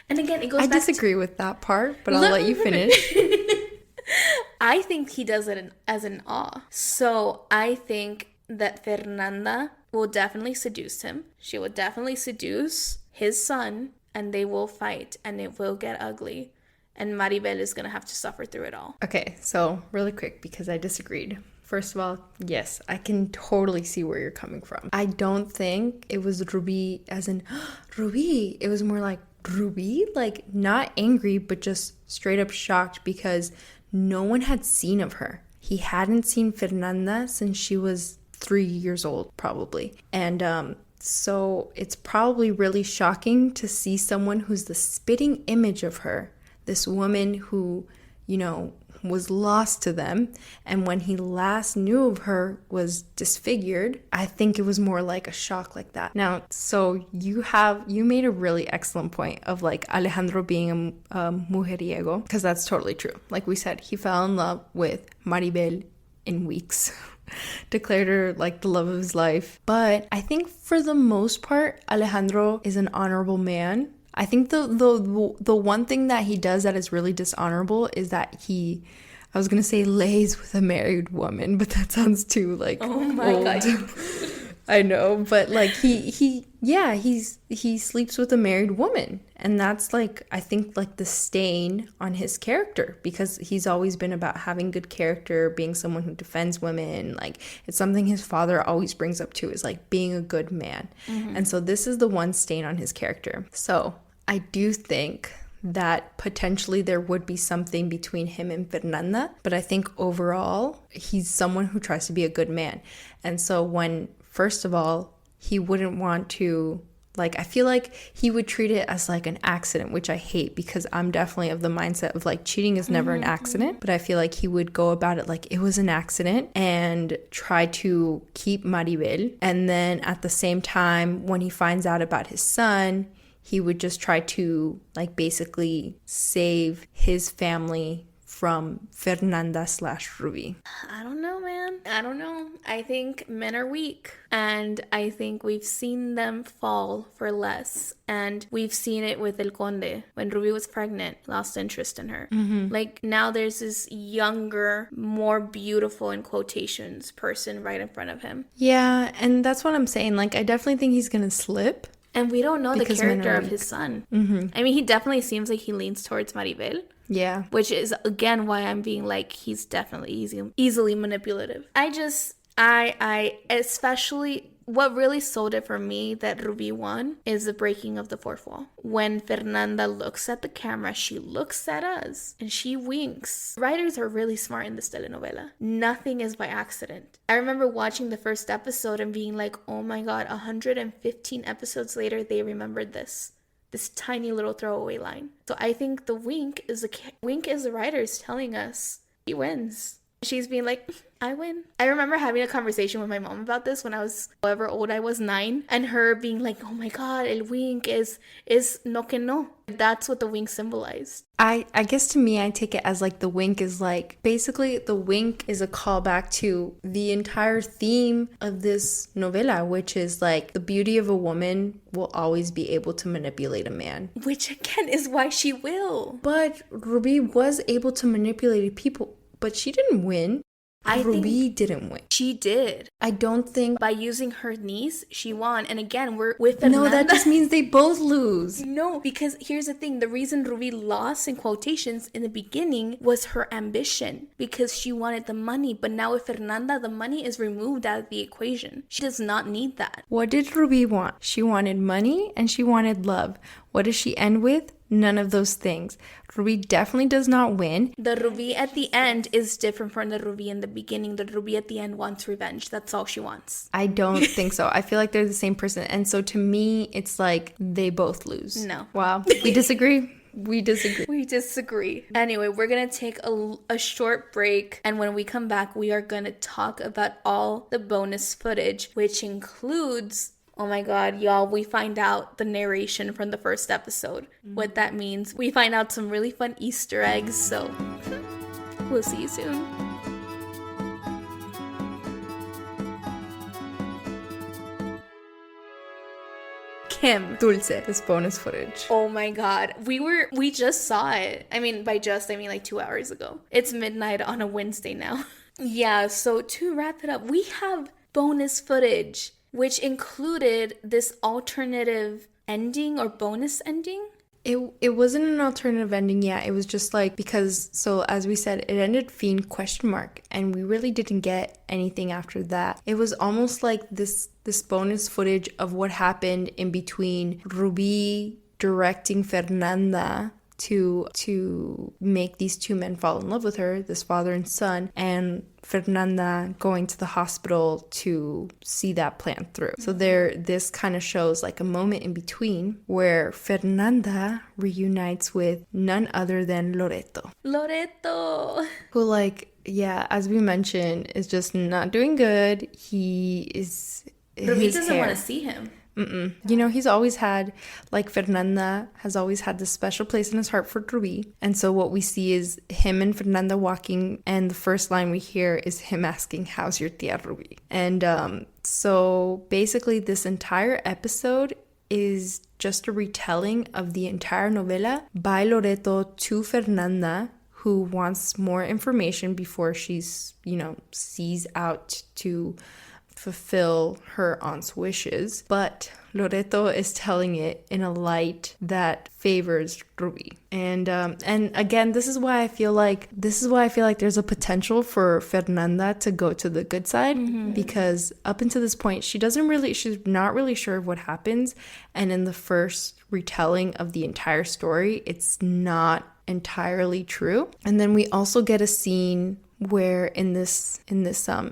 And again, it goes back. I disagree with that part, but I'll let you finish. I think he does it as an awe. So I think that Fernanda will definitely seduce him. She will definitely seduce his son, and they will fight, and it will get ugly. And Maribel is going to have to suffer through it all. Okay, so really quick, because I disagreed. First of all, yes, I can totally see where you're coming from. I don't think it was Rubi as in, Rubi. It was more like, Rubi, like not angry, but just straight up shocked because no one had seen of her. He hadn't seen Fernanda since she was 3 years old, probably. And so it's probably really shocking to see someone who's the spitting image of her, this woman who, you know, was lost to them, and when he last knew of her was disfigured. I think it was more like a shock like that. Now, so you made a really excellent point of like Alejandro being a mujeriego, because that's totally true. Like we said, he fell in love with Maribel in weeks. Declared her like the love of his life. But I think for the most part, Alejandro is an honorable man. I think the one thing that he does that is really dishonorable is that I was gonna say lays with a married woman, but that sounds too like oh my old. God. I know, but like he sleeps with a married woman, and that's like I think like the stain on his character, because he's always been about having good character, being someone who defends women. Like it's something his father always brings up too, is like being a good man. And so this is the one stain on his character. So I do think that potentially there would be something between him and Fernanda, but I think overall he's someone who tries to be a good man. And so when, first of all, he wouldn't want to, like, I feel like he would treat it as like an accident, which I hate, because I'm definitely of the mindset of like cheating is never an accident. But I feel like he would go about it like it was an accident and try to keep Maribel. And then at the same time, when he finds out about his son, he would just try to like basically save his family from Fernanda/Rubi. I don't know, man. I don't know. I think men are weak, and I think we've seen them fall for less. And we've seen it with El Conde. When Rubi was pregnant, lost interest in her. Like now there's this younger, more beautiful in quotations person right in front of him. Yeah, and that's what I'm saying. Like I definitely think he's gonna slip. And we don't know the character of his son. I mean, he definitely seems like he leans towards Maribel. Yeah. Which is, again, why I'm being like, he's definitely easily manipulative. I especially What really sold it for me that Rubi won is the breaking of the fourth wall. When Fernanda looks at the camera, she looks at us and she winks. Writers are really smart in this telenovela. Nothing is by accident. I remember watching the first episode and being like, oh my god, 115 episodes later, they remembered this tiny little throwaway line. So I think the wink is the writers telling us he wins. She's being like, I win. I remember having a conversation with my mom about this when I was however old I was, 9, and her being like, oh my god, el wink is no que no. That's what the wink symbolized. I guess to me, I take it as like the wink is like, basically the wink is a callback to the entire theme of this novela, which is like the beauty of a woman will always be able to manipulate a man. Which again is why she will. But Ruby was able to manipulate people, but she didn't win. Ruby didn't win. She did. I don't think... By using her niece, she won. And again, we're with Fernanda. No, that just means they both lose. No, because here's the thing. The reason Ruby lost, in quotations, in the beginning was her ambition. Because she wanted the money. But now with Fernanda, the money is removed out of the equation. She does not need that. What did Ruby want? She wanted money and she wanted love. What does she end with? None of those things. Ruby definitely does not win. The Ruby at the end is different from the Ruby in the beginning. The Ruby at the end wants revenge. That's all she wants. I don't think so. I feel like they're the same person. And so to me, it's like they both lose. No. Wow. We disagree. We disagree. We disagree. Anyway, we're going to take a short break. And when we come back, we are going to talk about all the bonus footage, which includes... Oh my god, y'all, we find out the narration from the first episode. What that means. We find out some really fun Easter eggs, so we'll see you soon. Kim. Dulce. This bonus footage. Oh my god. We just saw it. I mean, by just, I mean like 2 hours ago. It's midnight on a Wednesday now. Yeah, so to wrap it up, we have bonus footage, which included this alternative ending or bonus ending. It wasn't an alternative ending, yeah. It was just like, because, so as we said, it ended Fiend ? And we really didn't get anything after that. It was almost like this bonus footage of what happened in between Ruby directing Fernanda to make these two men fall in love with her, this father and son, and Fernanda going to the hospital to see that plan through. So this kind of shows like a moment in between where Fernanda reunites with none other than Loreto. Who, like, yeah, as we mentioned, is just not doing good. Ruby doesn't want to see him. You know, he's always had, like, Fernanda has always had this special place in his heart for Ruby. And so what we see is him and Fernanda walking, and the first line we hear is him asking, how's your tia Ruby? And so basically this entire episode is just a retelling of the entire novela by Loreto to Fernanda, who wants more information before she's, sees out to fulfill her aunt's wishes, but Loreto is telling it in a light that favors Ruby. And again, this is why I feel like there's a potential for Fernanda to go to the good side, because up until this point she's not really sure of what happens, and in the first retelling of the entire story, it's not entirely true. And then we also get a scene where in this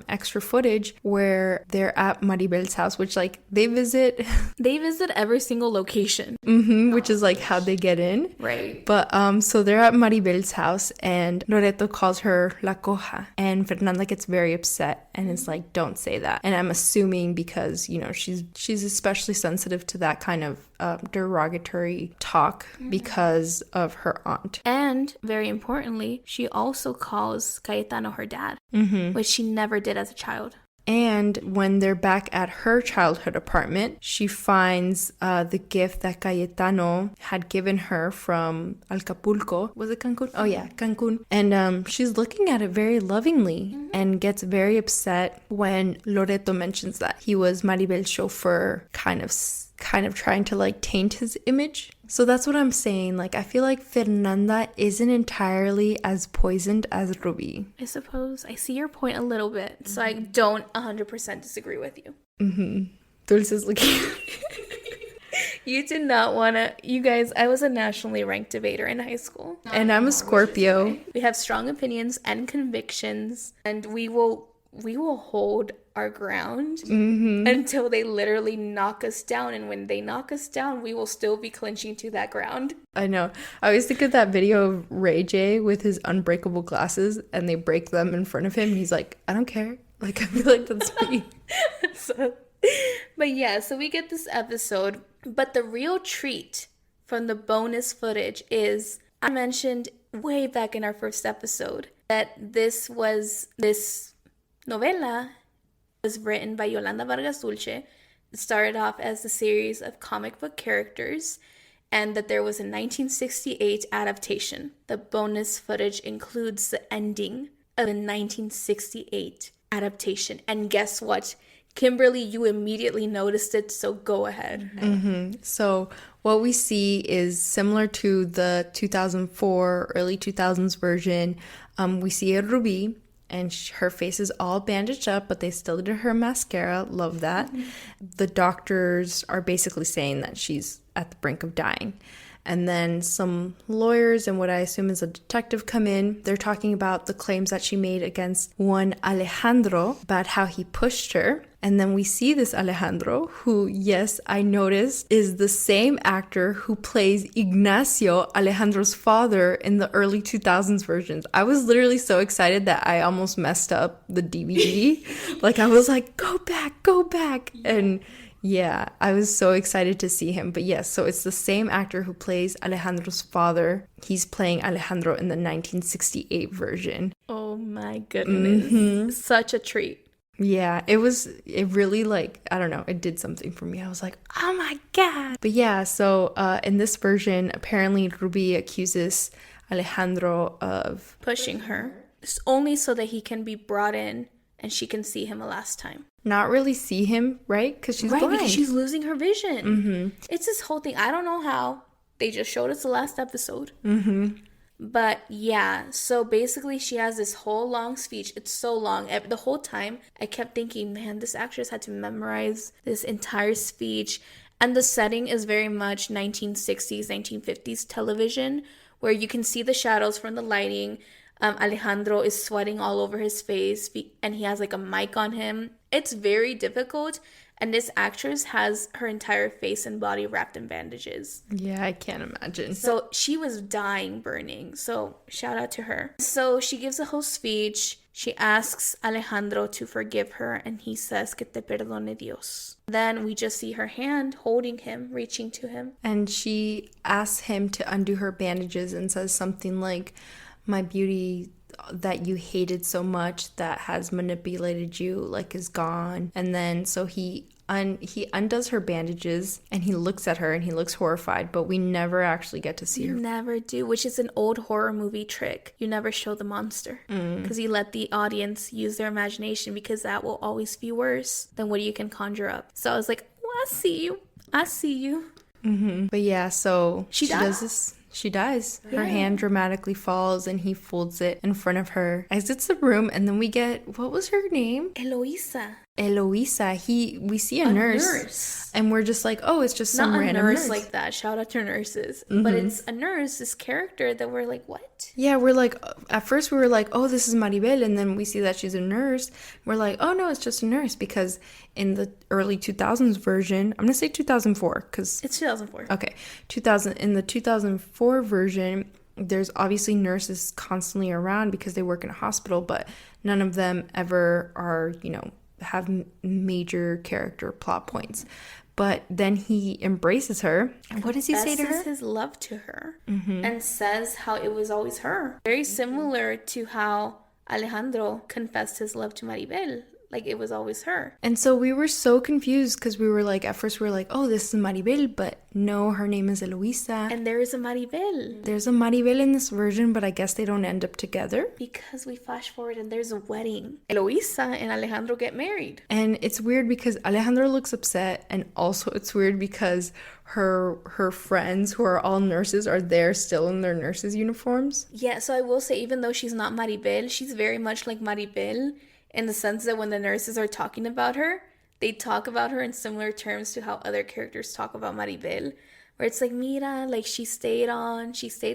extra footage where they're at Maribel's house, which, like, they visit every single location, which is like how they get in, right? But so they're at Maribel's house and Loreto calls her La Coja, and Fernanda gets very upset and is like, don't say that. And I'm assuming because she's especially sensitive to that kind of derogatory talk because of her aunt. And very importantly, she also calls Cayetano her dad, which she never did as a child. And when they're back at her childhood apartment, she finds the gift that Cayetano had given her from Acapulco. Was it Cancun? Oh yeah, Cancun. And she's looking at it very lovingly and gets very upset when Loreto mentions that he was Maribel's chauffeur, kind of trying to, like, taint his image. So that's what I'm saying. Like, I feel like Fernanda isn't entirely as poisoned as Ruby. I suppose I see your point a little bit, so I don't 100% disagree with you. Dulce's looking. You did not want to. You guys, I was a nationally ranked debater in high school. And I'm a Scorpio. We have strong opinions and convictions, and we will hold our ground until they literally knock us down. And when they knock us down, we will still be clinching to that ground. I know. I always think of that video of Ray J with his unbreakable glasses, and they break them in front of him. And he's like, I don't care. Like, I feel like that's me. But yeah, so we get this episode. But the real treat from the bonus footage is, I mentioned way back in our first episode that this novela was written by Yolanda Vargas Dulce. It started off as a series of comic book characters, and that there was a 1968 adaptation. The bonus footage includes the ending of the 1968 adaptation. And guess what? Kimberly, you immediately noticed it, so go ahead. So what we see is similar to the 2004, early 2000s version. We see a Rubi, and her face is all bandaged up, but they still did her mascara. Love that. The doctors are basically saying that she's at the brink of dying. And then some lawyers and what I assume is a detective come in. They're talking about the claims that she made against one Alejandro, about how he pushed her. And then we see this Alejandro, who, yes, I noticed, is the same actor who plays Ignacio, Alejandro's father, in the early 2000s versions. I was literally so excited that I almost messed up the DVD. Like, I was like, go back, go back. And yeah, I was so excited to see him. But yes, so it's the same actor who plays Alejandro's father. He's playing Alejandro in the 1968 version. Oh my goodness. Such a treat. Yeah, it really, like, I don't know, it did something for me. I was like, oh my God. But yeah, so in this version, apparently Rubi accuses Alejandro of pushing her. It's only so that he can be brought in and she can see him a last time. Not really see him, right? Because she's blind. Because she's losing her vision. It's this whole thing. I don't know how. They just showed us the last episode. But yeah, so basically she has this whole long speech. It's so long. The whole time I kept thinking, man, this actress had to memorize this entire speech. And the setting is very much 1960s, 1950s television, where you can see the shadows from the lighting. Alejandro is sweating all over his face, and he has like a mic on him. It's very difficult. And this actress has her entire face and body wrapped in bandages. Yeah, I can't imagine. So she was dying, burning. So shout out to her. So she gives a whole speech. She asks Alejandro to forgive her, and he says, que te perdone Dios. Then we just see her hand holding him, reaching to him. And she asks him to undo her bandages and says something like, my beauty that you hated so much, that has manipulated you, like, is gone. And then so he undoes her bandages, and he looks at her and he looks horrified, but we never actually get to see her. You never do, which is an old horror movie trick. You never show the monster because you let the audience use their imagination, because that will always be worse than what you can conjure up. So I was like, oh, I see you. But yeah, so she does this. She dies. Her hand dramatically falls, and he folds it in front of her, exits the room, and then we get, what was her name? Eloisa. We see a nurse, and we're just like, oh, it's just some random nurse. Like that. Shout out to nurses. But it's a nurse, this character that we're like, what? Yeah, we're like, at first we were like, oh, this is Maribel, and then we see that she's a nurse. We're like, oh no, it's just a nurse, because in the early 2000s version, I'm gonna say 2004, because it's 2004. Okay, in the 2004 version, there's obviously nurses constantly around because they work in a hospital, but none of them ever are, have major character plot points. But then he embraces her. What does he say to her? Says his love to her, and says how it was always her. Very similar to how Alejandro confessed his love to Maribel. Like, it was always her. And so we were so confused, because we were like, at first we were like, oh, this is Maribel, but no, her name is Eloisa. And there is a Maribel. There's a Maribel in this version, but I guess they don't end up together. Because we flash forward and there's a wedding. Eloisa and Alejandro get married. And it's weird because Alejandro looks upset, and also it's weird because her friends, who are all nurses, are there still in their nurses' uniforms. Yeah, so I will say, even though she's not Maribel, she's very much like Maribel, in the sense that when the nurses are talking about her, they talk about her in similar terms to how other characters talk about Maribel. Where it's like, mira, like she stayed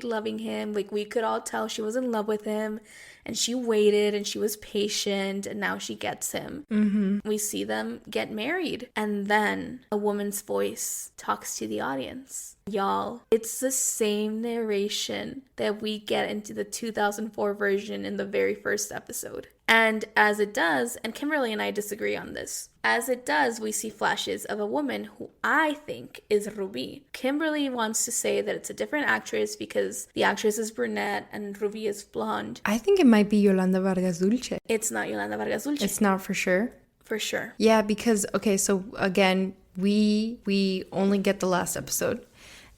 loving him. Like we could all tell she was in love with him. And she waited and she was patient and now she gets him. Mm-hmm. We see them get married. And then a woman's voice talks to the audience. Y'all, it's the same narration that we get into the 2004 version in the very first episode. And as it does, and Kimberly and I disagree on this, as it does, we see flashes of a woman who I think is Rubi. Kimberly wants to say that it's a different actress because the actress is brunette and Rubi is blonde. I think it might be Yolanda Vargas Dulce. It's not Yolanda Vargas Dulce. It's not for sure? For sure. Yeah, because, okay, so again, we only get the last episode.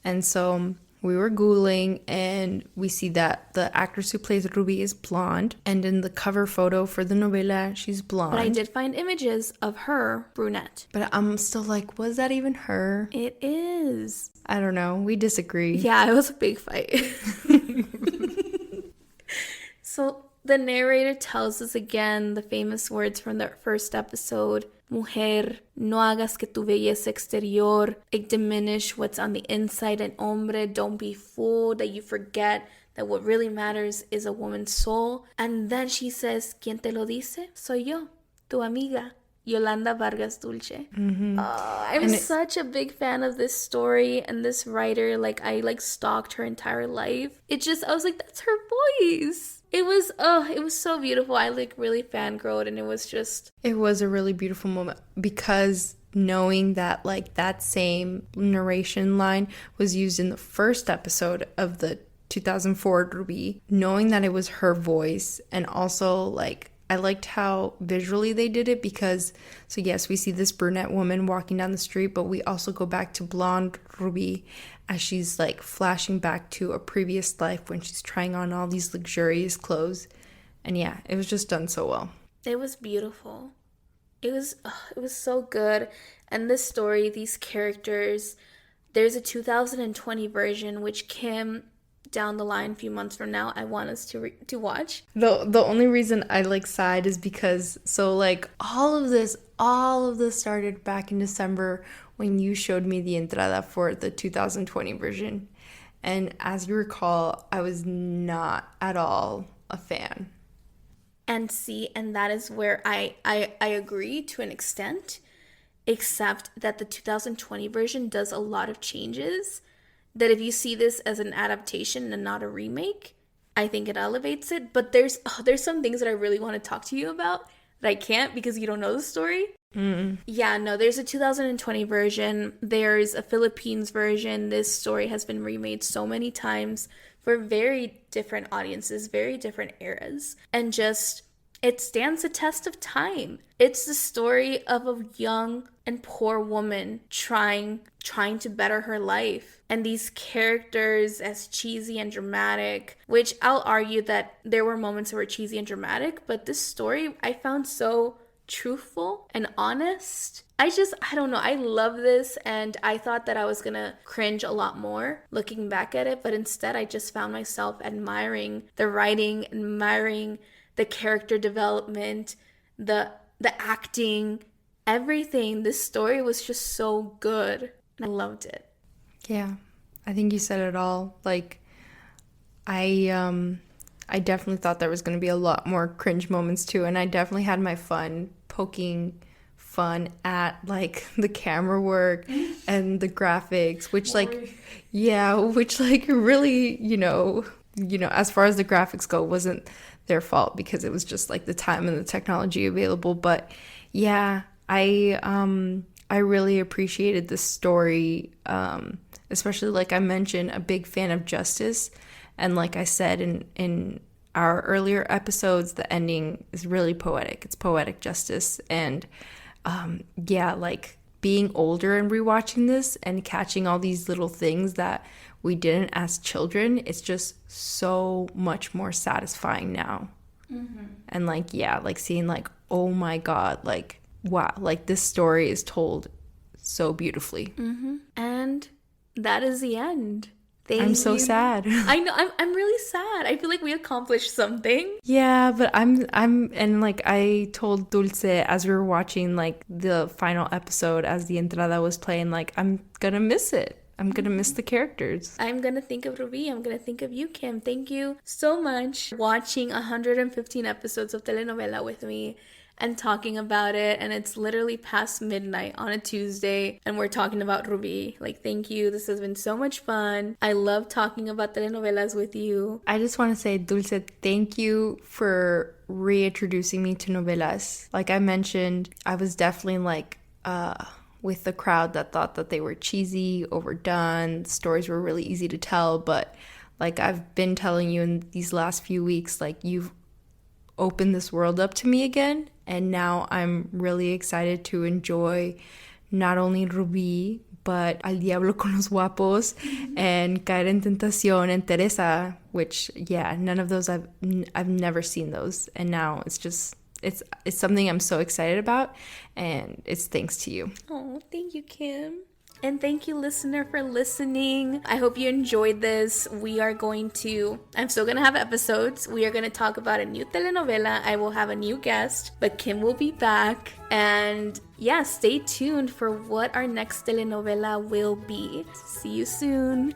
And so we were Googling and we see that the actress who plays Rubi is blonde. And in the cover photo for the novela, she's blonde. But I did find images of her brunette. But I'm still like, was that even her? It is. I don't know. We disagree. Yeah, it was a big fight. So the narrator tells us again the famous words from the first episode. Mujer, no hagas que tu belleza exterior diminish what's on the inside. And hombre, don't be fooled that you forget that what really matters is a woman's soul. And then she says, ¿Quién te lo dice? Soy yo, tu amiga, Yolanda Vargas Dulce. Mm-hmm. I'm such a big fan of this story and this writer. Like, I stalked her entire life. I was like, that's her voice. It was so beautiful. I really fangirled, and it was a really beautiful moment because knowing that that same narration line was used in the first episode of the 2004 Rubi, knowing that it was her voice, and also I liked how visually they did it because, so yes, we see this brunette woman walking down the street, but we also go back to blonde Rubi as she's flashing back to a previous life when she's trying on all these luxurious clothes. And yeah, it was just done so well. It was beautiful. It was so good. And this story, these characters, there's a 2020 version, which Kim, down the line, a few months from now, I want us to watch. The only reason I sighed is because all of this started back in December when you showed me the entrada for the 2020 version, and as you recall, I was not at all a fan. And that is where I agree to an extent, except that the 2020 version does a lot of changes that if you see this as an adaptation and not a remake, I think it elevates it. But there's some things that I really want to talk to you about that I can't because you don't know the story. Yeah, no, there's a 2020 version. There's a Philippines version. This story has been remade so many times for very different audiences, very different eras. And it stands the test of time. It's the story of a young and poor woman trying to better her life. And these characters as cheesy and dramatic, which I'll argue that there were moments that were cheesy and dramatic, but this story I found so truthful and honest. I don't know. I love this, and I thought that I was gonna cringe a lot more looking back at it, but instead I just found myself admiring the writing, admiring the character development, the acting, everything. This story was just so good. I loved it. Yeah, I think you said it all. I definitely thought there was going to be a lot more cringe moments too, and I definitely had my fun poking fun at the camera work and the graphics, which really, as far as the graphics go, wasn't their fault because it was just the time and the technology available. But yeah, I really appreciated this story, especially like I mentioned, a big fan of justice. And like I said in our earlier episodes, the ending is really poetic. It's poetic justice. And being older and rewatching this and catching all these little things that we didn't as children, it's just so much more satisfying now. Mm-hmm. And seeing oh my God, wow, this story is told so beautifully. Mm-hmm. And that is the end. I'm so you. sad. I know, I'm really sad. I feel like we accomplished something. Yeah, but and like I told Dulce as we were watching like the final episode as the entrada was playing, like I'm gonna miss it. I'm gonna miss the characters. I'm gonna think of Ruby. I'm gonna think of you, Kim. Thank you so much for watching 115 episodes of telenovela with me and talking about it. And it's literally past midnight on a Tuesday and we're talking about Ruby. Like, thank you. This has been so much fun. I love talking about telenovelas with you. I just want to say, Dulce, thank you for reintroducing me to novelas. Like I mentioned, I was definitely like with the crowd that thought that they were cheesy, overdone, stories were really easy to tell, but like I've been telling you in these last few weeks, like you've opened this world up to me again, and now I'm really excited to enjoy not only Ruby, but Al Diablo con los Guapos and Caer en Tentación and Teresa, which, yeah, none of those I've never seen those, and now it's just it's something I'm so excited about, and it's thanks to you. Oh, thank you, Kim. And thank you, listener, for listening. I hope you enjoyed this. I'm still going to have episodes. We are going to talk about a new telenovela. I will have a new guest, but Kim will be back. And yeah, stay tuned for what our next telenovela will be. See you soon.